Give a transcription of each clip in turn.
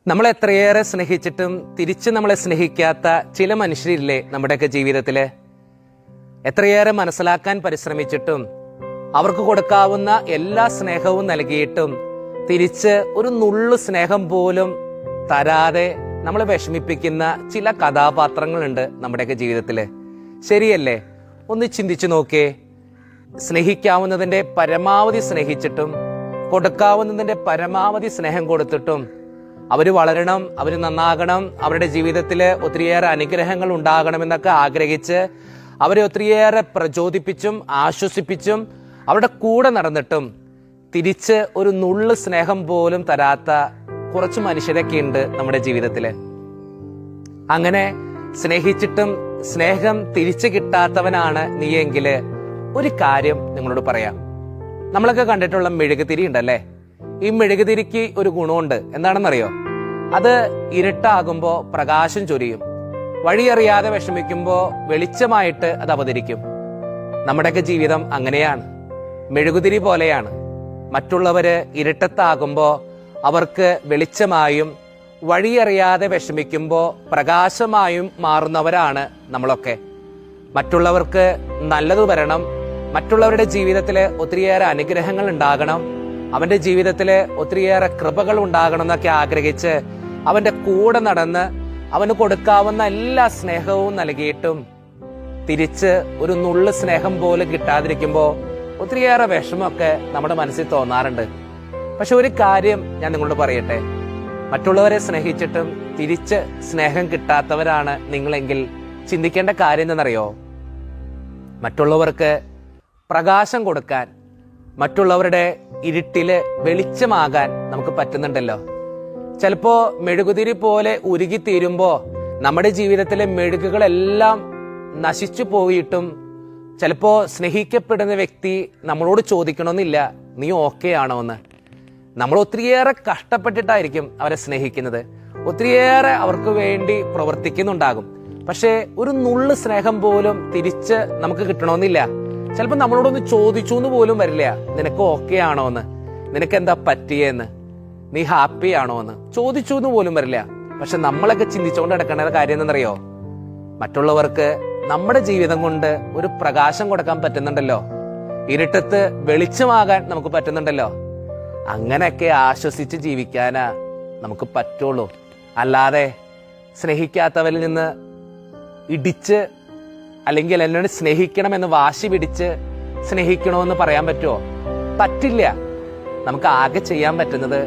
നമ്മൾ എത്രയേറെ സ്നേഹിച്ചിട്ടും തിരിച്ച് നമ്മളെ സ്നേഹിക്കാത്ത ചില മനുഷ്യരില്ലേ നമ്മുടെയൊക്കെ ജീവിതത്തില്? എത്രയേറെ മനസ്സിലാക്കാൻ പരിശ്രമിച്ചിട്ടും അവർക്ക് കൊടുക്കാവുന്ന എല്ലാ സ്നേഹവും നൽകിയിട്ടും തിരിച്ച് ഒരു നുള്ളു സ്നേഹം പോലും തരാതെ നമ്മളെ വിഷമിപ്പിക്കുന്ന ചില കഥാപാത്രങ്ങളുണ്ട് നമ്മുടെയൊക്കെ ജീവിതത്തില്. ശരിയല്ലേ? ഒന്ന് ചിന്തിച്ചു നോക്കേ. സ്നേഹിക്കാവുന്നതിന്റെ പരമാവധി സ്നേഹിച്ചിട്ടും കൊടുക്കാവുന്നതിന്റെ പരമാവധി സ്നേഹം കൊടുത്തിട്ടും അവര് വളരണം, അവര് നന്നാകണം, അവരുടെ ജീവിതത്തില് ഒത്തിരിയേറെ അനുഗ്രഹങ്ങൾ ഉണ്ടാകണമെന്നൊക്കെ ആഗ്രഹിച്ച് അവരെ ഒത്തിരിയേറെ പ്രചോദിപ്പിച്ചും ആശ്വസിപ്പിച്ചും അവരുടെ കൂടെ നടന്നിട്ടും തിരിച്ച് ഒരു നുള്ളു സ്നേഹം പോലും തരാത്ത കുറച്ച് മനുഷ്യരൊക്കെ ഉണ്ട് നമ്മുടെ ജീവിതത്തില്. അങ്ങനെ സ്നേഹിച്ചിട്ടും സ്നേഹം തിരിച്ചു കിട്ടാത്തവനാണ് നീയെങ്കില് ഒരു കാര്യം നിങ്ങളോട് പറയാം. നമ്മളൊക്കെ കണ്ടിട്ടുള്ള മെഴുകുതിരി ഉണ്ടല്ലേ? ഈ മെഴുകുതിരിക്ക് ഒരു ഗുണമുണ്ട്. എന്താണെന്നറിയോ? അത് ഇരുട്ടാകുമ്പോ പ്രകാശം ചൊരിയും. വഴിയറിയാതെ വിഷമിക്കുമ്പോ വെളിച്ചമായിട്ട് അത് അവതരിക്കും. നമ്മുടെയൊക്കെ ജീവിതം അങ്ങനെയാണ്, മെഴുകുതിരി പോലെയാണ്. മറ്റുള്ളവര് ഇരുട്ടത്താകുമ്പോ അവർക്ക് വെളിച്ചമായും വഴിയറിയാതെ വിഷമിക്കുമ്പോ പ്രകാശമായും മാറുന്നവരാണ് നമ്മളൊക്കെ. മറ്റുള്ളവർക്ക് നല്ലത് വരണം, മറ്റുള്ളവരുടെ ജീവിതത്തില് ഒത്തിരിയേറെ അനുഗ്രഹങ്ങൾ ഉണ്ടാകണം, അവന്റെ ജീവിതത്തില് ഒത്തിരിയേറെ കൃപകൾ ഉണ്ടാകണം എന്നൊക്കെ ആഗ്രഹിച്ച് അവന്റെ കൂടെ നടന്ന് അവന് കൊടുക്കാവുന്ന എല്ലാ സ്നേഹവും നൽകിയിട്ടും തിരിച്ച് ഒരു നുള്ളു സ്നേഹം പോലും കിട്ടാതിരിക്കുമ്പോ ഒത്തിരിയേറെ വിഷമമൊക്കെ നമ്മുടെ മനസ്സിൽ തോന്നാറുണ്ട്. പക്ഷെ ഒരു കാര്യം ഞാൻ നിങ്ങളോട് പറയട്ടെ, മറ്റുള്ളവരെ സ്നേഹിച്ചിട്ടും തിരിച്ച് സ്നേഹം കിട്ടാത്തവരാണ് നിങ്ങളെങ്കിൽ ചിന്തിക്കേണ്ട കാര്യം എന്തെന്നറിയോ? മറ്റുള്ളവർക്ക് പ്രകാശം കൊടുക്കാൻ, മറ്റുള്ളവരുടെ ഇരുട്ടില് വെളിച്ചമാകാൻ നമുക്ക് പറ്റുന്നുണ്ടല്ലോ. ചിലപ്പോ മെഴുകുതിരി പോലെ ഉരുകിത്തീരുമ്പോ നമ്മുടെ ജീവിതത്തിലെ മെഴുകുകളെല്ലാം നശിച്ചു പോയിട്ടും ചിലപ്പോ സ്നേഹിക്കപ്പെടുന്ന വ്യക്തി നമ്മളോട് ചോദിക്കണമെന്നില്ല, നീ ഓക്കെ ആണോ എന്ന്. നമ്മൾ ഒത്തിരിയേറെ കഷ്ടപ്പെട്ടിട്ടായിരിക്കും അവരെ സ്നേഹിക്കുന്നത്, ഒത്തിരിയേറെ അവർക്ക് വേണ്ടി പ്രവർത്തിക്കുന്നുണ്ടാകും. പക്ഷെ ഒരു നുള്ളു സ്നേഹം പോലും തിരിച്ച് നമുക്ക് കിട്ടണമെന്നില്ല. ചിലപ്പോൾ നമ്മളോടൊന്ന് ചോദിച്ചു എന്ന് പോലും വരില്ല, നിനക്ക് ഓക്കെ ആണോ എന്ന്, നിനക്ക് എന്താ പറ്റിയെന്ന്, നീ ഹാപ്പി ആണോ എന്ന് ചോദിച്ചു എന്ന് പോലും വരില്ല. പക്ഷെ നമ്മളൊക്കെ ചിന്തിച്ചുകൊണ്ട് നടക്കേണ്ട കാര്യം എന്തെന്നറിയോ? മറ്റുള്ളവർക്ക് നമ്മുടെ ജീവിതം കൊണ്ട് ഒരു പ്രകാശം കൊടുക്കാൻ പറ്റുന്നുണ്ടല്ലോ, ഇരുട്ടത്ത് വെളിച്ചമാകാൻ നമുക്ക് പറ്റുന്നുണ്ടല്ലോ. അങ്ങനെയൊക്കെ ആശ്വസിച്ച് ജീവിക്കാനാ നമുക്ക് പറ്റുള്ളൂ. അല്ലാതെ സ്നേഹിക്കാത്തവരിൽ നിന്ന് ഇടിച്ച് അല്ലെങ്കിൽ എന്നോട് സ്നേഹിക്കണമെന്ന് വാശി പിടിച്ച് സ്നേഹിക്കണമെന്ന് പറയാൻ പറ്റുമോ? പറ്റില്ല. നമുക്ക് ആകെ ചെയ്യാൻ പറ്റുന്നത്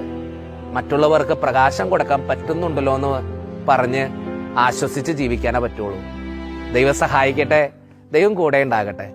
മറ്റുള്ളവർക്ക് പ്രകാശം കൊടുക്കാൻ പറ്റുന്നുണ്ടല്ലോ എന്ന് പറഞ്ഞ് ആശ്വസിച്ച് ജീവിക്കാനേ പറ്റുള്ളൂ. ദൈവം സഹായിക്കട്ടെ. ദൈവം കൂടെ ഉണ്ടാകട്ടെ.